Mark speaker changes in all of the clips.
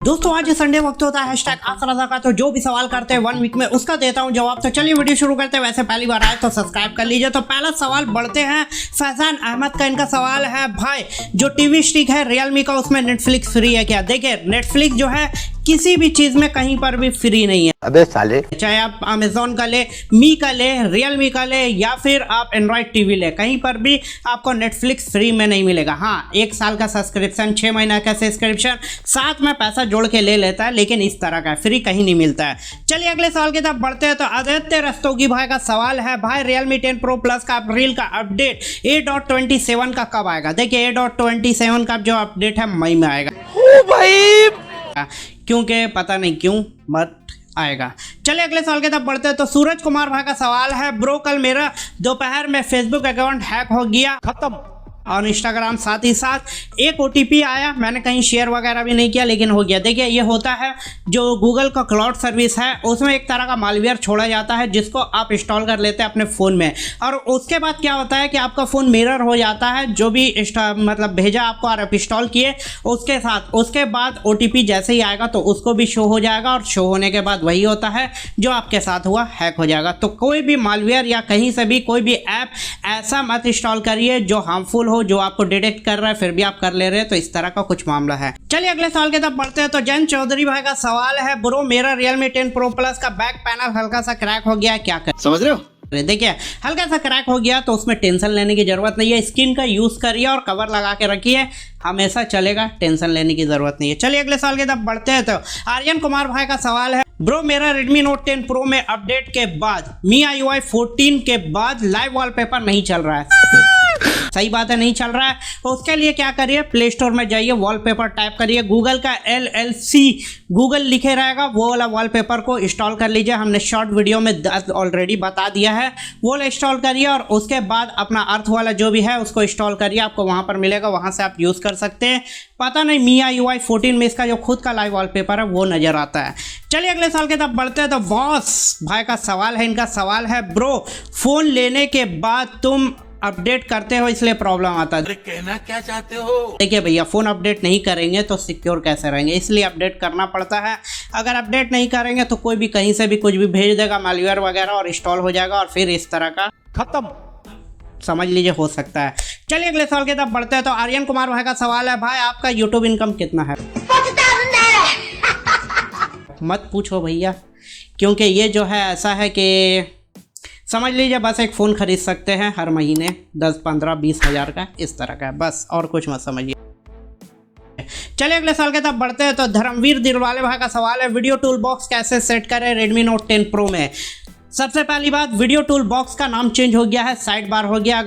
Speaker 1: दोस्तों आज संडे वक्त होता है हैशटैग आसरा का, तो जो भी सवाल करते हैं 1 वीक में उसका देता हूं जवाब। तो चलिए वीडियो शुरू करते हैं। वैसे पहली बार आए तो सब्सक्राइब कर लीजिए। तो पहला सवाल बढ़ते हैं। फैजान अहमद का इनका सवाल है, भाई जो टीवी स्टिक है रियलमी का उसमें नेटफ्लिक्स फ्री है क्या? देखिए नेटफ्लिक्स जो है किसी भी चीज में कहीं पर भी फ्री नहीं है।
Speaker 2: अबे साले,
Speaker 1: चाहे आप अमेजोन का ले, मी का ले, रियलमी का ले या फिर आप एंड्रॉइड टीवी ले, कहीं पर भी आपको नेटफ्लिक्स फ्री में नहीं मिलेगा। हाँ, 1 साल का सब्सक्रिप्शन, 6 महीना का सब्सक्रिप्शन, साथ में पैसा जोड़ के ले लेता है, लेकिन इस तरह का फ्री कहीं नहीं मिलता है। चलिए अगले सवाल की तरफ बढ़ते हैं। तो आदित्य रस्तोगी भाई का सवाल है, भाई रियलमी 10 प्रो प्लस का अप्रैल का अपडेट 8.27 का कब आएगा? देखिए 8.27 का जो अपडेट है मई में आएगा।
Speaker 2: ओ भाई,
Speaker 1: क्योंकि पता नहीं क्यों बट आएगा। चलिए अगले सवाल की तरफ बढ़ते हैं। तो सूरज कुमार भाई का सवाल है, ब्रो कल मेरा दोपहर में फेसबुक अकाउंट हैक हो गया, खत्म, और इंस्टाग्राम साथ ही साथ एक OTP आया, मैंने कहीं शेयर वगैरह भी नहीं किया लेकिन हो गया। देखिए ये होता है जो गूगल का क्लाउड सर्विस है उसमें एक तरह का मालवेयर छोड़ा जाता है जिसको आप इंस्टॉल कर लेते हैं अपने फ़ोन में, और उसके बाद क्या होता है कि आपका फ़ोन मिरर हो जाता है जो भी मतलब भेजा आपको और आप इंस्टॉल किए उसके साथ। उसके बाद OTP जैसे ही आएगा तो उसको भी शो हो जाएगा, और शो होने के बाद वही होता है जो आपके साथ हुआ, हैक हो जाएगा। तो कोई भी मालवेयर या कहीं से भी कोई भी ऐप ऐसा मत इंस्टॉल करिए जो हार्मफुल हो, जो आपको डिटेक्ट कर रहा है फिर भी आप कर ले रहे हैं, तो इस तरह का कुछ मामला है। चलिए अगले सवाल की तरफ बढ़ते हैं। तो जैन चौधरी भाई का सवाल है, ब्रो मेरा रियलमी 10 प्रो प्लस का बैक पैनल हल्का सा क्रैक हो गया है, क्या कर?
Speaker 2: समझ रहे हो?
Speaker 1: देखिए हल्का सा क्रैक हो गया तो उसमें टेंशन लेने की जरूरत नहीं है। स्किन का यूज करिए और कवर लगा के रखिए, हमेशा चलेगा, टेंशन लेने की जरूरत नहीं है। चलिए अगले साल की तरफ बढ़ते हैं। तो आर्यन कुमार भाई का सवाल है, ब्रो मेरा Redmi Note 10 Pro में अपडेट के बाद MIUI 14 के बाद लाइव वॉलपेपर नहीं चल रहा है। सही बात है, नहीं चल रहा है। तो उसके लिए क्या करिए, प्ले स्टोर में जाइए, वॉलपेपर टाइप करिए, गूगल का LLC गूगल लिखे रहेगा, वो वाला वॉलपेपर को इंस्टॉल कर लीजिए। हमने शॉर्ट वीडियो में ऑलरेडी बता दिया है, वो इंस्टॉल करिए और उसके बाद अपना अर्थ वाला जो भी है उसको इंस्टॉल करिए, आपको वहाँ पर मिलेगा, वहाँ से आप यूज़ कर सकते हैं। पता नहीं MIUI 14 में इसका जो खुद का लाइव वॉलपेपर है वो नज़र आता है। चलिए अगले साल के तब बढ़ते हैं। तो बॉस भाई का सवाल है, इनका सवाल है, ब्रो फ़ोन लेने के बाद तुम अपडेट करते हो इसलिए प्रॉब्लम आता है।
Speaker 2: कहना क्या चाहते हो?
Speaker 1: देखिए भैया, फ़ोन अपडेट नहीं करेंगे तो सिक्योर कैसे रहेंगे, इसलिए अपडेट करना पड़ता है। अगर अपडेट नहीं करेंगे तो कोई भी कहीं से भी कुछ भी भेज देगा मालवेयर वगैरह और इंस्टॉल हो जाएगा, और फिर इस तरह का
Speaker 2: खत्म,
Speaker 1: समझ लीजिए, हो सकता है। चलिए अगले साल के तब बढ़ते हैं। तो आर्यन कुमार भाई का सवाल है, भाई आपका यूट्यूब इनकम कितना है? मत पूछो भैया, क्योंकि ये जो है ऐसा है कि समझ लीजिए बस एक फ़ोन खरीद सकते हैं हर महीने 10, 15, 20 हज़ार का, इस तरह का, बस और कुछ मत समझिए। चलिए अगले साल के तब बढ़ते हैं। तो धर्मवीर दिलवाले भाई का सवाल है, वीडियो टूल बॉक्स कैसे सेट करें Redmi Note 10 Pro में? सबसे पहली बात, वीडियो टूल बॉक्स का नाम चेंज हो गया है, साइड बार हो गया।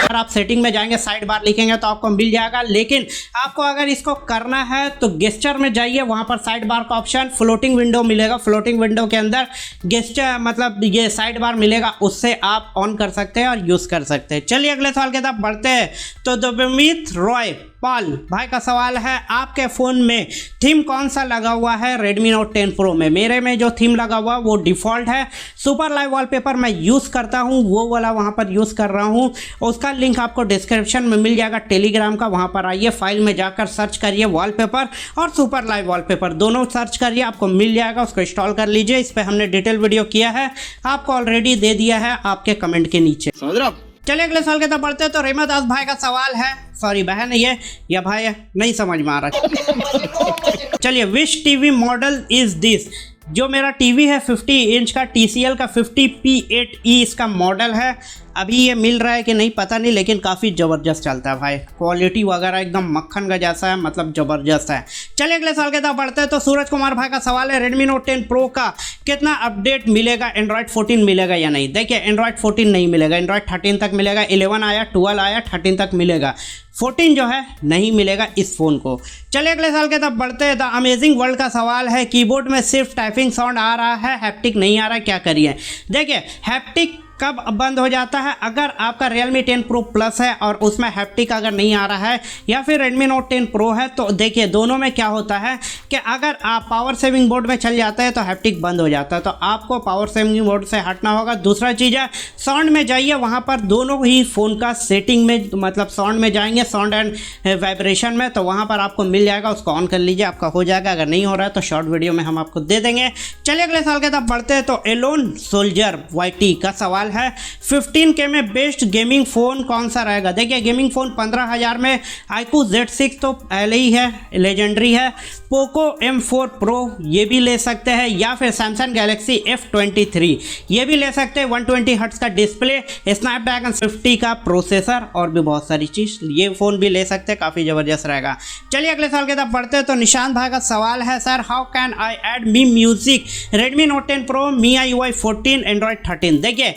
Speaker 1: अगर आप सेटिंग में जाएंगे साइड बार लिखेंगे तो आपको मिल जाएगा, लेकिन आपको अगर इसको करना है तो गेस्चर में जाइए, वहाँ पर साइड बार का ऑप्शन फ्लोटिंग विंडो मिलेगा, फ्लोटिंग विंडो के अंदर गेस्चर मतलब ये साइड बार मिलेगा, उससे आप ऑन कर सकते हैं और यूज़ कर सकते हैं। चलिए अगले साल के तरफ बढ़ते हैं। तो देवमीत रॉय पाल भाई का सवाल है, आपके फ़ोन में थीम कौन सा लगा हुआ है Redmi Note 10 Pro में? मेरे में जो थीम लगा हुआ वो डिफ़ॉल्ट है, सुपर लाइव वॉलपेपर मैं यूज़ करता हूँ, वो वाला वहाँ पर यूज़ कर रहा हूँ। उसका लिंक आपको डिस्क्रिप्शन में मिल जाएगा टेलीग्राम का, वहाँ पर आइए, फाइल में जाकर सर्च करिए वॉलपेपर और सुपर लाइव वॉलपेपर, दोनों सर्च करिए, आपको मिल जाएगा, उसको इंस्टॉल कर लीजिए। इस पर हमने डिटेल वीडियो किया है, आपको ऑलरेडी दे दिया है आपके कमेंट के नीचे,
Speaker 2: समझ रहे हो?
Speaker 1: चलिए अगले साल के तब बढ़ते हैं। तो रेमादास भाई का सवाल है, सॉरी बहन ये या भाई है, नहीं समझ में आ रहा। चलिए, विच टीवी मॉडल इज दिस? जो मेरा टीवी है 50 इंच का TCL का 50P8E इसका मॉडल है। अभी ये मिल रहा है कि नहीं पता नहीं, लेकिन काफ़ी ज़बरदस्त चलता है भाई, क्वालिटी वगैरह एकदम मक्खन का जैसा है, मतलब ज़बरदस्त है। चलिए अगले साल के तरफ बढ़ते हैं। तो सूरज कुमार भाई का सवाल है, Redmi Note 10 Pro का कितना अपडेट मिलेगा, एंड्रॉयड 14 मिलेगा या नहीं? देखिए एंड्रॉयड 14 नहीं मिलेगा, एंड्रॉयड 13 तक मिलेगा, 11 आया, 12 आया, 13 तक मिलेगा, 14 जो है नहीं मिलेगा इस फ़ोन को। चलिए अगले साल के तब बढ़ते हैं। द अमेजिंग वर्ल्ड का सवाल है, कीबोर्ड में सिर्फ टाइपिंग साउंड आ रहा है, हैप्टिक नहीं आ रहा है, क्या करिए? देखिए हैप्टिक कब बंद हो जाता है? अगर आपका Realme 10 Pro Plus है और उसमें हैप्टिक अगर नहीं आ रहा है, या फिर Redmi Note 10 Pro है, तो देखिए दोनों में क्या होता है कि अगर आप पावर सेविंग मोड में चल जाता है तो हैप्टिक बंद हो जाता है, तो आपको पावर सेविंग मोड से हटना होगा। दूसरा चीज़ है साउंड में जाइए, वहाँ पर दोनों ही फ़ोन का सेटिंग में, मतलब साउंड में जाएंगे, साउंड एंड वाइब्रेशन में, तो वहाँ पर आपको मिल जाएगा, उसको ऑन कर लीजिए, आपका हो जाएगा। अगर नहीं हो रहा है तो शॉर्ट वीडियो में हम आपको दे देंगे। चलिए अगले साल के तब बढ़ते हैं। तो एलोन सोल्जर YT का सवाल है 15K में बेस्ट गेमिंग फ़ोन कौन सा रहेगा? देखिए गेमिंग फ़ोन 15,000 में iQOO Z6 तो पहले ही है, लेजेंडरी है। पोको M4 Pro ये भी ले सकते हैं, या फिर सैमसंग गैलेक्सी F23 ये भी ले सकते हैं। 120 हर्ट्ज का डिस्प्ले, स्नैपड्रैगन 50 का प्रोसेसर और भी बहुत सारी चीज़, ये फ़ोन भी ले सकते हैं, काफ़ी ज़बरदस्त रहेगा। चलिए अगले साल के तब बढ़ते हैं। तो निशांत भाई का सवाल है, sir how can I add me music Redmi Note 10 Pro, MIUI 14, Android 13? देखिए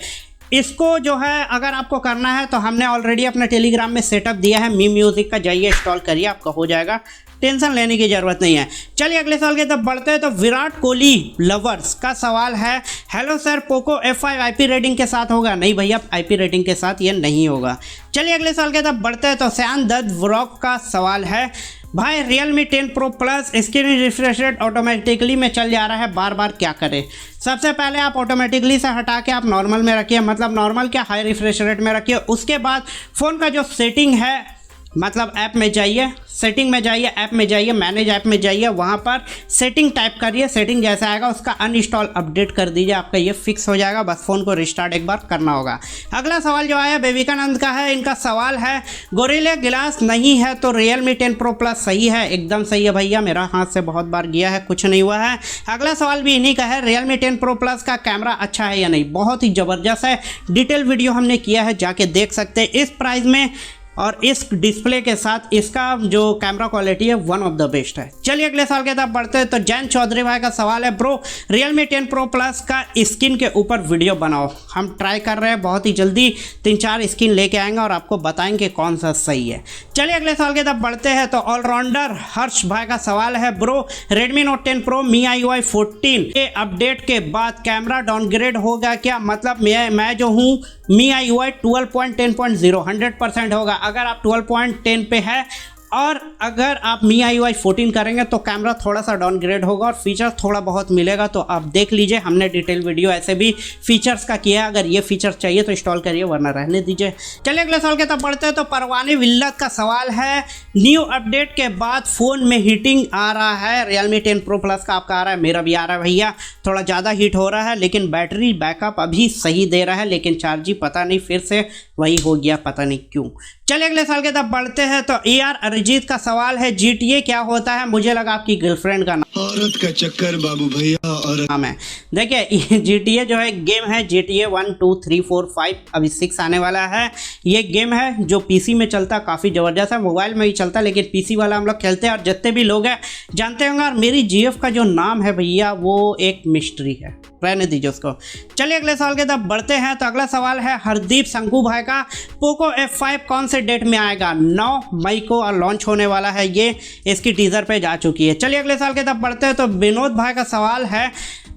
Speaker 1: इसको जो है अगर आपको करना है तो हमने ऑलरेडी अपने टेलीग्राम में सेटअप दिया है, मी म्यूज़िक का, जाइए इंस्टॉल करिए, आपका हो जाएगा, टेंशन लेने की ज़रूरत नहीं है। चलिए अगले साल के तब बढ़ते हैं। तो विराट कोहली लवर्स का सवाल है, hello sir Poco F5 IP rating के साथ होगा? नहीं भैया, IP रेटिंग के साथ ये नहीं होगा। चलिए अगले साल के तब बढ़ते हैं। तो सयान दत्त व्लॉग का सवाल है, भाई Realme 10 Pro Plus screen refresh rate automatically में चल जा रहा है, बार बार क्या करें? सबसे पहले आप ऑटोमेटिकली से हटा के आप नॉर्मल में रखिए, मतलब नॉर्मल क्या, हाई रिफ्रेश रेट में रखिए। उसके बाद फ़ोन का जो सेटिंग है, मतलब ऐप में जाइए, सेटिंग में जाइए, ऐप में जाइए, मैनेज ऐप में जाइए, वहाँ पर सेटिंग टाइप करिए, सेटिंग जैसा आएगा उसका अनइंस्टॉल अपडेट कर दीजिए, आपका ये फिक्स हो जाएगा। बस फ़ोन को रिस्टार्ट एक बार करना होगा। अगला सवाल जो आया विवेकानंद का है, इनका सवाल है गोरिल्ला ग्लास नहीं है तो Realme 10 Pro Plus सही है? एकदम सही है भैया, मेरा हाथ से बहुत बार गया है, कुछ नहीं हुआ है। अगला सवाल भी इन्हीं का है, Realme 10 Pro Plus का कैमरा अच्छा है या नहीं? बहुत ही ज़बरदस्त है, डिटेल वीडियो हमने किया है, जाके देख सकते हैं। इस प्राइस में और इस डिस्प्ले के साथ इसका जो कैमरा क्वालिटी है वन ऑफ द बेस्ट है। चलिए अगले साल के तब बढ़ते हैं। तो जैन चौधरी भाई का सवाल है, ब्रो Realme 10 Pro Plus का स्किन के ऊपर वीडियो बनाओ। हम ट्राई कर रहे हैं, बहुत ही जल्दी 3-4 स्किन लेके आएंगे और आपको बताएंगे कौन सा सही है। चलिए अगले साल के तब बढ़ते हैं। तो ऑलराउंडर हर्ष भाई का सवाल है, bro Redmi Note 10 Pro MIUI 14 के अपडेट के बाद कैमरा डाउनग्रेड होगा क्या? मतलब मैं जो हूँ MIUI 12.10.0 100% होगा। अगर आप 12.10 पे है और अगर आप MIUI 14 करेंगे तो कैमरा थोड़ा सा डाउनग्रेड होगा और फीचर थोड़ा बहुत मिलेगा, तो आप देख लीजिए, हमने डिटेल वीडियो ऐसे भी फीचर्स का किया है। अगर ये फीचर चाहिए तो इंस्टॉल करिए, वरना रहने दीजिए। चलिए अगले साल के तब बढ़ते हैं। तो परवानी विल्लत का सवाल है, न्यू अपडेट के बाद फ़ोन में हीटिंग आ रहा है, Realme 10 Pro Plus का आपका आ रहा है, मेरा भी आ रहा है भैया, थोड़ा ज़्यादा हीट हो रहा है, लेकिन बैटरी बैकअप अभी सही दे रहा है, लेकिन चार्जिंग पता नहीं फिर से वही हो गया, पता नहीं क्यों। चलिए अगले साल के तब बढ़ते हैं। तो AR अरिजीत का सवाल है, GTA क्या होता है? मुझे लगा आपकी गर्लफ्रेंड का नाम,
Speaker 3: औरत का चक्कर बाबू भैया, औरत
Speaker 1: नाम है। देखिए GTA जो है गेम है, GTA 1 2 3 4 5 अभी 6 आने वाला है। ये गेम है जो PC में चलता, काफ़ी ज़बरदस्त है, मोबाइल में भी चलता, लेकिन PC वाला हम लोग खेलते हैं और जितने भी लोग हैं जानते होंगे। और मेरी GF का जो नाम है भैया वो एक मिस्ट्री है, रहने दीजिए उसको। चलिए अगले साल के तब बढ़ते हैं। तो अगला सवाल है हरदीप शंकु भाई का, पोको F5 कौन से डेट में आएगा? 9 मई को और लॉन्च होने वाला है, ये इसकी टीज़र पे जा चुकी है। चलिए अगले साल के तब बढ़ते हैं। तो विनोद भाई का सवाल है,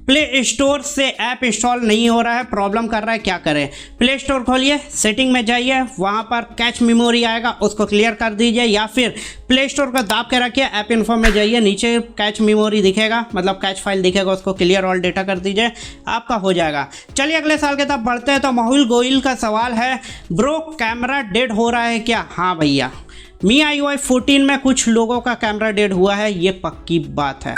Speaker 1: प्ले स्टोर से ऐप इंस्टॉल नहीं हो रहा है, प्रॉब्लम कर रहा है, क्या करें? प्ले स्टोर खोलिए, सेटिंग में जाइए, वहाँ पर कैच मेमोरी आएगा, उसको क्लियर कर दीजिए, या फिर प्ले स्टोर को दाब के रखिए, ऐप इन्फो में जाइए, नीचे कैच मेमोरी दिखेगा, मतलब कैच फाइल दिखेगा, उसको क्लियर ऑल डेटा कर दीजिए, आपका हो जाएगा। चलिए अगले साल के तब बढ़ते हैं। तो माहुल गोयल का सवाल है, ब्रो कैमरा डेड हो रहा है क्या? हाँ भैया, MIUI 14 में कुछ लोगों का कैमरा डेड हुआ है, ये पक्की बात है।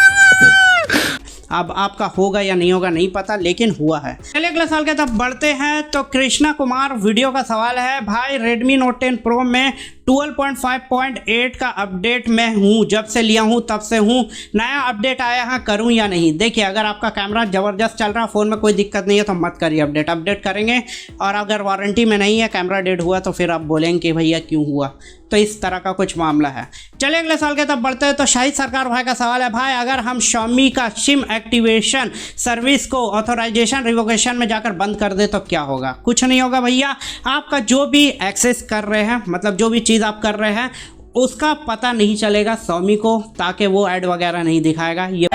Speaker 1: अब आपका होगा या नहीं होगा नहीं पता, लेकिन हुआ है। चलिए अगले साल के तब बढ़ते हैं। तो कृष्णा कुमार वीडियो का सवाल है, भाई Redmi Note 10 Pro में 12.5.8 का अपडेट मैं हूँ, जब से लिया हूँ तब से हूँ, नया अपडेट आया है, करूँ या नहीं? देखिए अगर आपका कैमरा ज़बरदस्त चल रहा है, फ़ोन में कोई दिक्कत नहीं है तो मत करिए अपडेट करेंगे। और अगर वारंटी में नहीं है, कैमरा डेड हुआ, तो फिर आप बोलेंगे कि भैया क्यों हुआ, तो इस तरह का कुछ मामला है। चलिए अगले साल के तब बढ़ते हैं। तो शाहिद सरकार भाई का सवाल है, भाई अगर हम Xiaomi का सिम एक्टिवेशन सर्विस को ऑथोराइजेशन रिवोकेशन में जाकर बंद कर दे तो क्या होगा? कुछ नहीं होगा भैया, आपका जो भी एक्सेस कर रहे हैं, मतलब जो भी चीज़ आप कर रहे हैं, उसका पता नहीं चलेगा Xiaomi को, ताकि वो ऐड वगैरह नहीं दिखाएगा। ये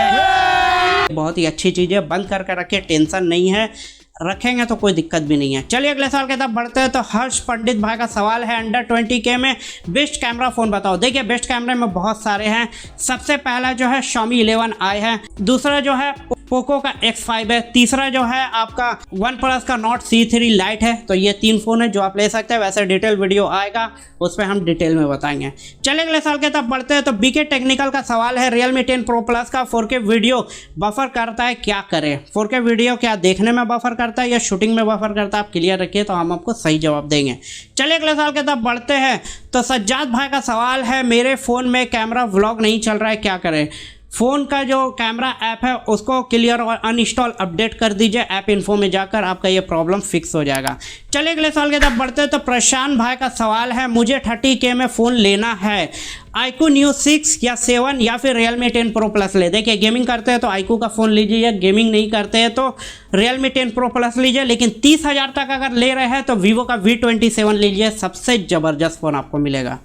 Speaker 1: बहुत ही अच्छी चीज़ है, बंद करके रखिए, टेंशन नहीं है। रखेंगे तो कोई दिक्कत भी नहीं है। चलिए अगले सवाल की तरफ बढ़ते हैं। तो हर्ष पंडित भाई का सवाल है, अंडर 20K में बेस्ट कैमरा फ़ोन बताओ। देखिए बेस्ट कैमरे में बहुत सारे हैं। सबसे पहला जो है Xiaomi 11i है, दूसरा जो है पोको का X5 है, तीसरा जो है आपका OnePlus का Nord C3 Lite है। तो ये 3 फ़ोन है जो आप ले सकते हैं। वैसे डिटेल वीडियो आएगा, उस पर हम डिटेल में बताएंगे। चलिए अगले साल के तब बढ़ते हैं। तो बीके टेक्निकल का सवाल है, Realme 10 Pro Plus का 4K वीडियो बफर करता है, क्या करें? 4K वीडियो क्या देखने में बफर करता है या शूटिंग में बफर करता है? आप क्लियर रखिए तो हम आपको सही जवाब देंगे। चलिए अगले साल के तब बढ़ते हैं। तो सज्जाद भाई का सवाल है, मेरे फ़ोन में कैमरा व्लॉग नहीं चल रहा है, क्या करें? फ़ोन का जो कैमरा ऐप है उसको क्लियर और अनइंस्टॉल अपडेट कर दीजिए। ऐप इन्फो में जाकर आपका ये प्रॉब्लम फिक्स हो जाएगा। चलिए अगले साल के तब बढ़ते हैं। तो प्रशांत भाई का सवाल है, मुझे 30K में फ़ोन लेना है, iQOO Neo 6 या 7 या फिर Realme 10 Pro Plus ले। देखिए गेमिंग करते हैं तो iQOO का फ़ोन लीजिए, गेमिंग नहीं करते हैं तो Realme 10 Pro Plus लीजिए। लेकिन 30,000 तक अगर ले रहे हैं तो Vivo का V27 लीजिए, सबसे ज़बरदस्त फ़ोन आपको मिलेगा।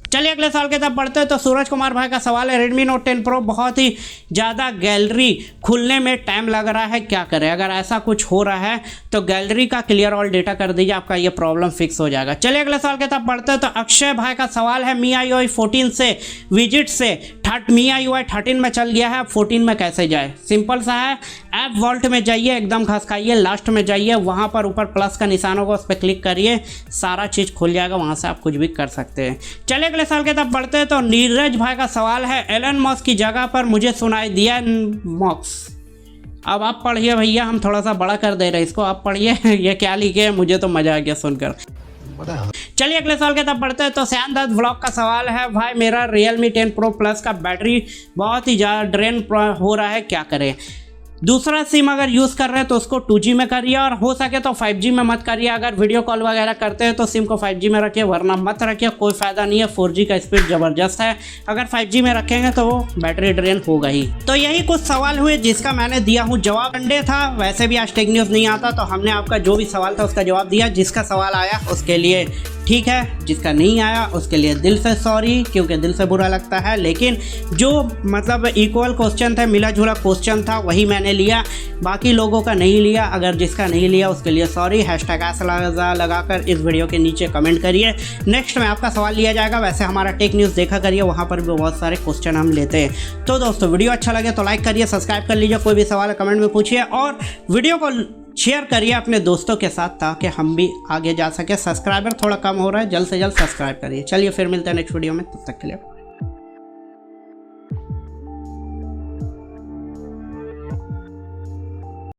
Speaker 1: चलिए अगले साल के तब बढ़ते हैं। तो सूरज कुमार भाई का सवाल है, Redmi Note 10 Pro बहुत ही ज़्यादा गैलरी खुलने में टाइम लग रहा है, क्या करें? अगर ऐसा कुछ हो रहा है तो गैलरी का क्लियर ऑल डेटा कर दीजिए, आपका ये प्रॉब्लम फिक्स हो जाएगा। चलिए अगले साल के तब बढ़ते हैं। तो अक्षय भाई का सवाल है, MIUI 14 से विजिट से MIUI 13 में चल गया है, अब 14 में कैसे जाए? सिंपल सा है, ऐप वॉल्ट में जाइए, एकदम खसकाइए, लास्ट में जाइए, वहाँ पर ऊपर प्लस का निशान होगा, उस पर क्लिक करिए, सारा चीज़ खुल जाएगा, वहाँ से आप कुछ भी कर सकते हैं। चलिए अगले साल के तब बढ़ते हैं। तो नीरज भाई का सवाल है, एलन मस्क की जगह पर मुझे सुनाई दिया मॉक्स। अब आप पढ़िए भैया, हम थोड़ा सा बड़ा कर दे रहे हैं इसको, आप पढ़िए ये क्या लिखे, मुझे तो मज़ा आ गया सुनकर। चलिए अगले साल के तब बढ़ते हैं। तो श्याम दत्त व्लॉग का सवाल है, भाई मेरा Realme 10 Pro Plus का बैटरी बहुत ही ज़्यादा ड्रेन हो रहा है, क्या करें? दूसरा सिम अगर यूज़ कर रहे हैं तो उसको 2G में करिए, और हो सके तो 5G में मत करिए। अगर वीडियो कॉल वगैरह करते हैं तो सिम को 5G में रखिए, वरना मत रखिए, कोई फ़ायदा नहीं है। 4G का स्पीड ज़बरदस्त है, अगर 5G में रखेंगे तो वो बैटरी ड्रेन होगा ही। तो यही कुछ सवाल हुए जिसका मैंने दिया हूँ जवाब। संडे था, वैसे भी आज टेक न्यूज़ नहीं आता, तो हमने आपका जो भी सवाल था उसका जवाब दिया। जिसका सवाल आया उसके लिए ठीक है, जिसका नहीं आया उसके लिए दिल से सॉरी, क्योंकि दिल से बुरा लगता है। लेकिन जो मतलब इक्वल क्वेश्चन था, मिला जुला क्वेश्चन था, वही मैंने लिया, बाकी लोगों का नहीं लिया। अगर जिसका नहीं लिया उसके लिए सॉरी। हैशटैग ऐसा लगाकर इस वीडियो के नीचे कमेंट करिए, नेक्स्ट में आपका सवाल लिया जाएगा। वैसे हमारा टेक न्यूज़ देखा करिए, वहाँ पर भी बहुत सारे क्वेश्चन हम लेते हैं। तो दोस्तों वीडियो अच्छा लगे तो लाइक करिए, सब्सक्राइब कर लीजिए, कोई भी सवाल है कमेंट में पूछिए, और वीडियो को शेयर करिए अपने दोस्तों के साथ ताकि हम भी आगे जा सके। सब्सक्राइबर थोड़ा कम हो रहा है, जल्द से जल्द सब्सक्राइब करिए। चलिए फिर मिलते हैं नेक्स्ट वीडियो में, तब तक के लिए।